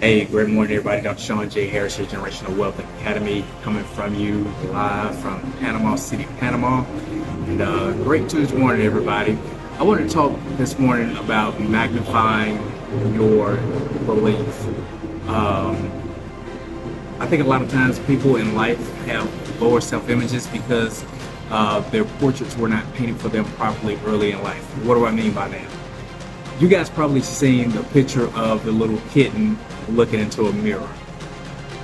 Hey, great morning, everybody. Dr. Sean J. Harris, your Generational Wealth Academy, coming from you live from Panama City, Panama. And great Tuesday morning, everybody. I want to talk this morning about magnifying your belief. I think a lot of times people in life have lower self-images because their portraits were not painted for them properly early in life. What do I mean by that? You guys probably seen the picture of the little kitten looking into a mirror,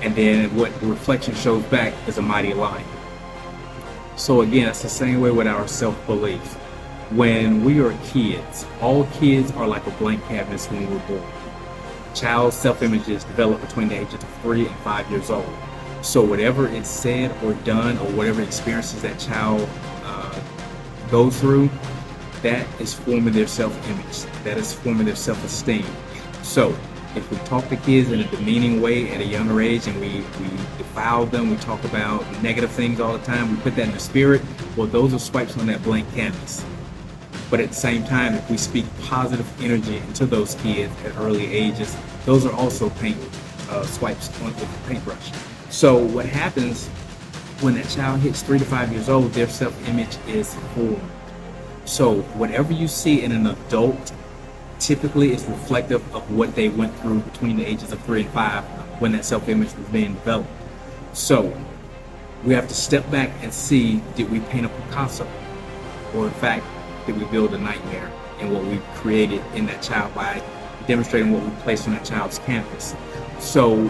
and then what the reflection shows back is a mighty lion. So again, it's the same way with our self-belief. When we are kids, all kids are like a blank canvas when we're born. Child's self-image is developed between the ages of 3 and 5 years old. So whatever is said or done, or whatever experiences that child goes through, that is forming their self-image. That is forming their self-esteem. So if we talk to kids in a demeaning way at a younger age, and we defile them, we talk about negative things all the time, we put that in the spirit, well, those are swipes on that blank canvas. But at the same time, if we speak positive energy into those kids at early ages, those are also paint swipes with a paintbrush. So what happens when that child hits 3 to 5 years old, their self-image is formed. So whatever you see in an adult typically is reflective of what they went through between the ages of 3 and 5 when that self-image was being developed. So we have to step back and see, did we paint a Picasso? Or in fact, did we build a nightmare in what we created in that child by demonstrating what we placed on that child's canvas? So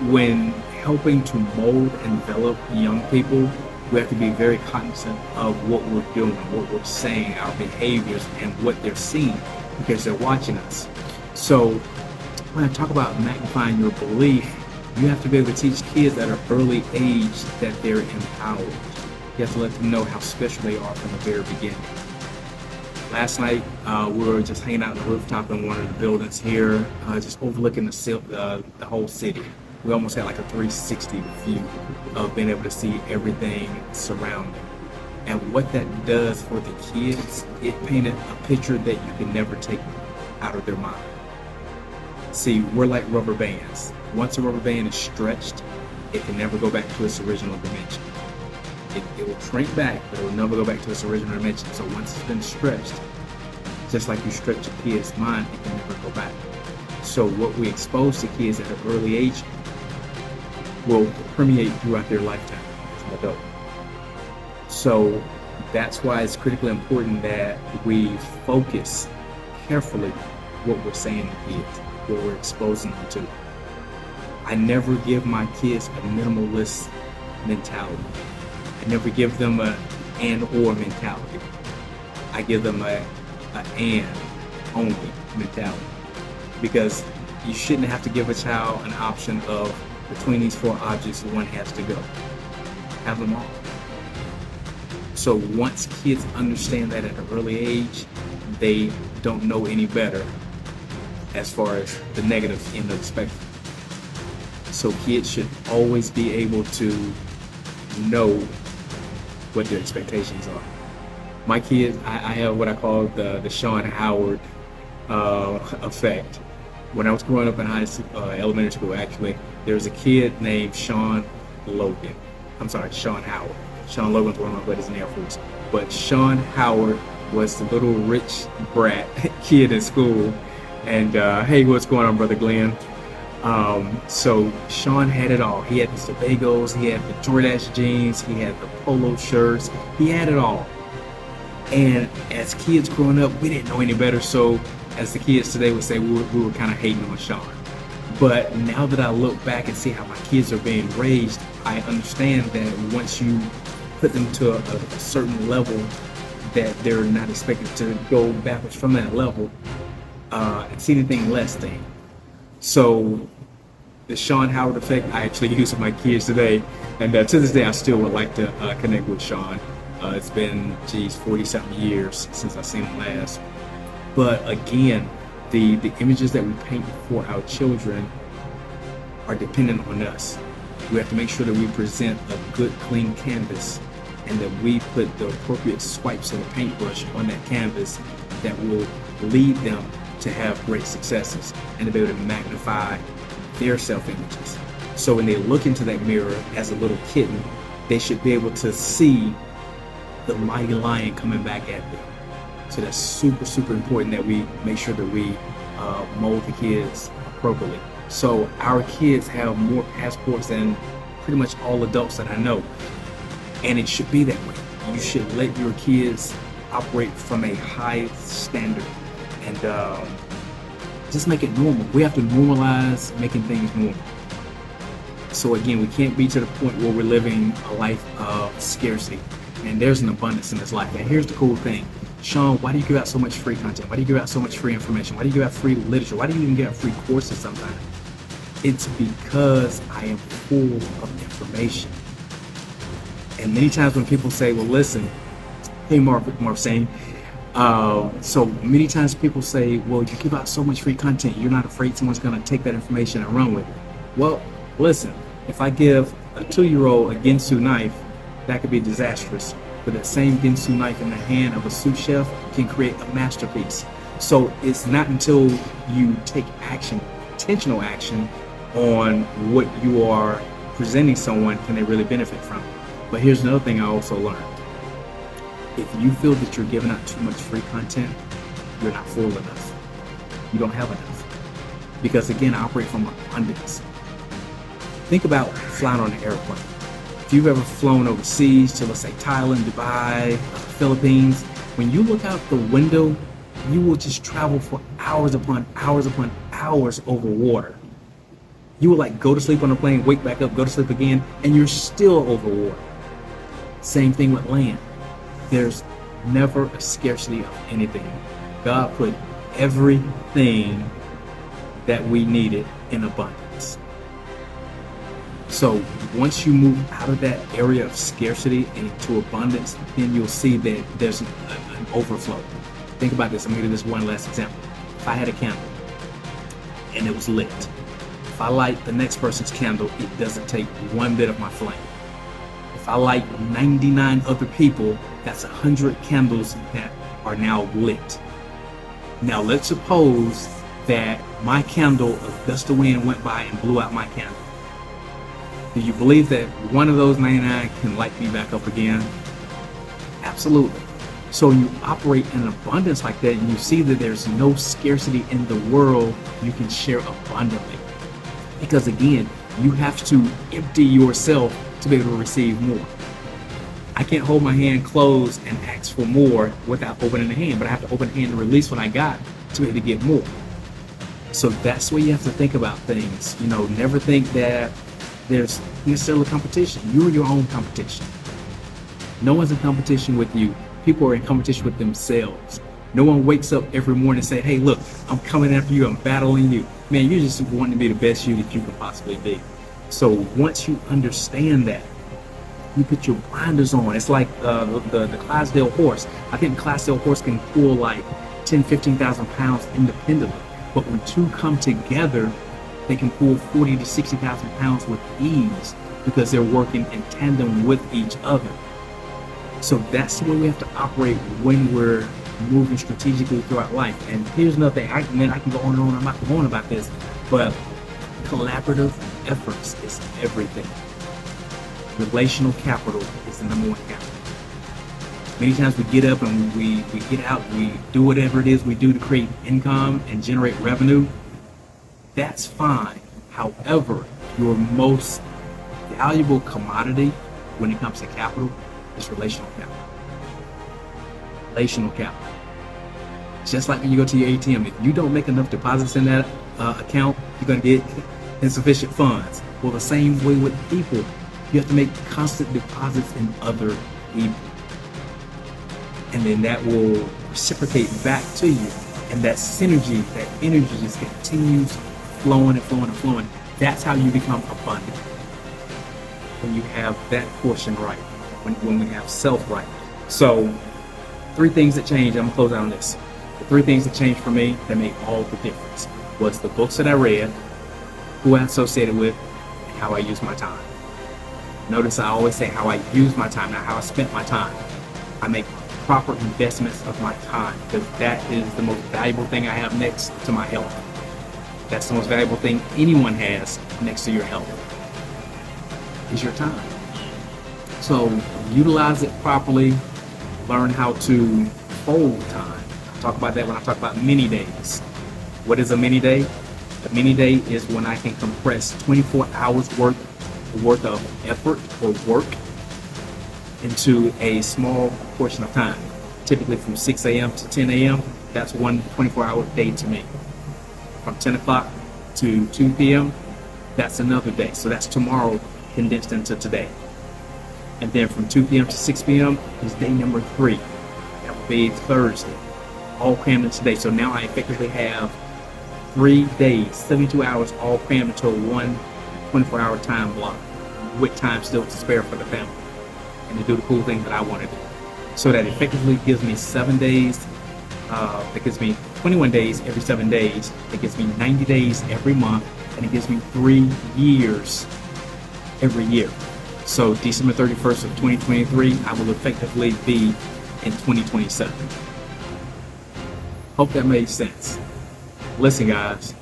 when helping to mold and develop young people, we have to be very cognizant of what we're doing, what we're saying, our behaviors, and what they're seeing, because they're watching us. So when I talk about magnifying your belief, you have to be able to teach kids at an early age that they're empowered. You have to let them know how special they are from the very beginning. Last night, we were just hanging out on the rooftop in one of the buildings here, just overlooking the whole city. We almost had like a 360 view of being able to see everything surrounding. And what that does for the kids, it painted a picture that you can never take out of their mind. See, we're like rubber bands. Once a rubber band is stretched, it can never go back to its original dimension. It will shrink back, but it will never go back to its original dimension. So once it's been stretched, just like you stretch a kid's mind, it can never go back. So what we expose to kids at an early age will permeate throughout their lifetime as an adult. So that's why it's critically important that we focus carefully what we're saying to kids, what we're exposing them to. I never give my kids a minimalist mentality. I never give them an and/or mentality. I give them a and only mentality, because you shouldn't have to give a child an option of between these 4 objects, one has to go. Have them all. So once kids understand that at an early age, they don't know any better as far as the negative end of the spectrum. So kids should always be able to know what their expectations are. My kids, I have what I call the Sean Howard effect. When I was growing up in elementary school, actually, there was a kid named Sean Howard. Sean Logan's one of my buddies in the Air Force. But Sean Howard was the little rich brat kid in school. And hey, what's going on, Brother Glenn? So Sean had it all. He had the Sebagos, he had the Jordache jeans, he had the polo shirts, he had it all. And as kids growing up, we didn't know any better. So as the kids today would say, we were kind of hating on Sean. But now that I look back and see how my kids are being raised, I understand that once you put them to a certain level, that they're not expected to go backwards from that level and see anything less than. So the Sean Howard effect, I actually use with my kids today. And to this day, I still would like to connect with Sean. It's been, 40-something years since I've seen him last. But again, the images that we paint for our children are dependent on us. We have to make sure that we present a good, clean canvas, and that we put the appropriate swipes of the paintbrush on that canvas that will lead them to have great successes and to be able to magnify their self-images. So when they look into that mirror as a little kitten, they should be able to see the mighty lion coming back at them. So that's super, super important that we make sure that we mold the kids appropriately. So our kids have more passports than pretty much all adults that I know. And it should be that way. You should let your kids operate from a high standard and just make it normal. We have to normalize making things normal. So again, we can't be to the point where we're living a life of scarcity. And there's an abundance in this life. And here's the cool thing. Sean, why do you give out so much free content? Why do you give out so much free information? Why do you give out free literature? Why do you even give out free courses sometimes? It's because I am full of information. And many times when people say, well, listen, hey, Marv saying, so many times people say, well, you give out so much free content, you're not afraid someone's going to take that information and run with it. Well, listen, if I give a 2-year-old a Ginsu knife, that could be disastrous. But that same Ginsu knife in the hand of a sous chef can create a masterpiece. So it's not until you take action, intentional action, on what you are presenting someone can they really benefit from it. But here's another thing I also learned. If you feel that you're giving out too much free content, you're not full enough. You don't have enough. Because again, I operate from abundance. Think about flying on an airplane. If you've ever flown overseas to, let's say, Thailand, Dubai, Philippines, when you look out the window, you will just travel for hours upon hours upon hours over water. You will like go to sleep on a plane, wake back up, go to sleep again, and you're still over water. Same thing with land. There's never a scarcity of anything. God put everything that we needed in abundance. So once you move out of that area of scarcity and into abundance, then you'll see that there's an overflow. Think about this. I'm going to give this one last example. If I had a candle and it was lit, if I light the next person's candle, it doesn't take one bit of my flame. If I light 99 other people, that's 100 candles that are now lit. Now let's suppose that my candle, a gust of wind went by and blew out my candle. Do you believe that one of those 99 can light me back up again? Absolutely. So you operate in abundance like that and you see that there's no scarcity in the world, you can share abundantly. Because again, you have to empty yourself to be able to receive more. I can't hold my hand closed and ask for more without opening the hand, but I have to open the hand to release what I got to be able to get more. So that's where you have to think about things. You know, never think that there's necessarily competition. You're your own competition. No one's in competition with you. People are in competition with themselves. No one wakes up every morning and say, hey, look, I'm coming after you, I'm battling you. Man, you're just wanting to be the best you that you can possibly be. So once you understand that, you put your blinders on. It's like the Clydesdale horse. I think the Clydesdale horse can pull like 10, 15,000 pounds independently. But when two come together, they can pull 40 to 60,000 pounds with ease because they're working in tandem with each other. So that's the way we have to operate when we're moving strategically throughout life. And here's another thing. I can go on and on. I'm not going about this, but collaborative efforts is everything. Relational capital is the number one capital. Many times we get up and we get out, we do whatever it is we do to create income and generate revenue. That's fine. However, your most valuable commodity when it comes to capital is relational capital. Relational capital. Just like when you go to your ATM, if you don't make enough deposits in that account, you're going to get insufficient funds. Well, the same way with people, you have to make constant deposits in other people. And then that will reciprocate back to you. And that synergy, that energy just continues flowing and flowing and flowing. That's how you become abundant. When you have that portion right, when we have self right. So 3 things that changed, I'm gonna close out on this. The 3 things that changed for me that made all the difference was the books that I read, who I associated with, and how I used my time. Notice I always say how I use my time, not how I spent my time. I make proper investments of my time because that is the most valuable thing I have next to my health. That's the most valuable thing anyone has next to your health, is your time. So utilize it properly. Learn how to fold time. I'll talk about that when I talk about mini days. What is a mini day? A mini day is when I can compress 24 hours worth of effort or work into a small portion of time. Typically from 6 a.m. to 10 a.m. That's one 24-hour day to me. From 10 o'clock to 2 p.m., that's another day. So that's tomorrow condensed into today. And then from 2 p.m. to 6 p.m. is day number 3. That will be Thursday. All crammed into today. So now I effectively have 3 days, 72 hours, all crammed into one 24-hour time block, with time still to spare for the family and to do the cool things that I want to do. So that effectively gives me 7 days. That gives me 21 days every 7 days. It gives me 90 days every month, and it gives me 3 years every year. So December 31st of 2023, I will effectively be in 2027. Hope that made sense. Listen, guys,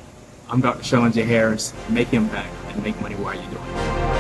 I'm Dr. Sheldon J. Harris. Make impact and make money while you're doing it.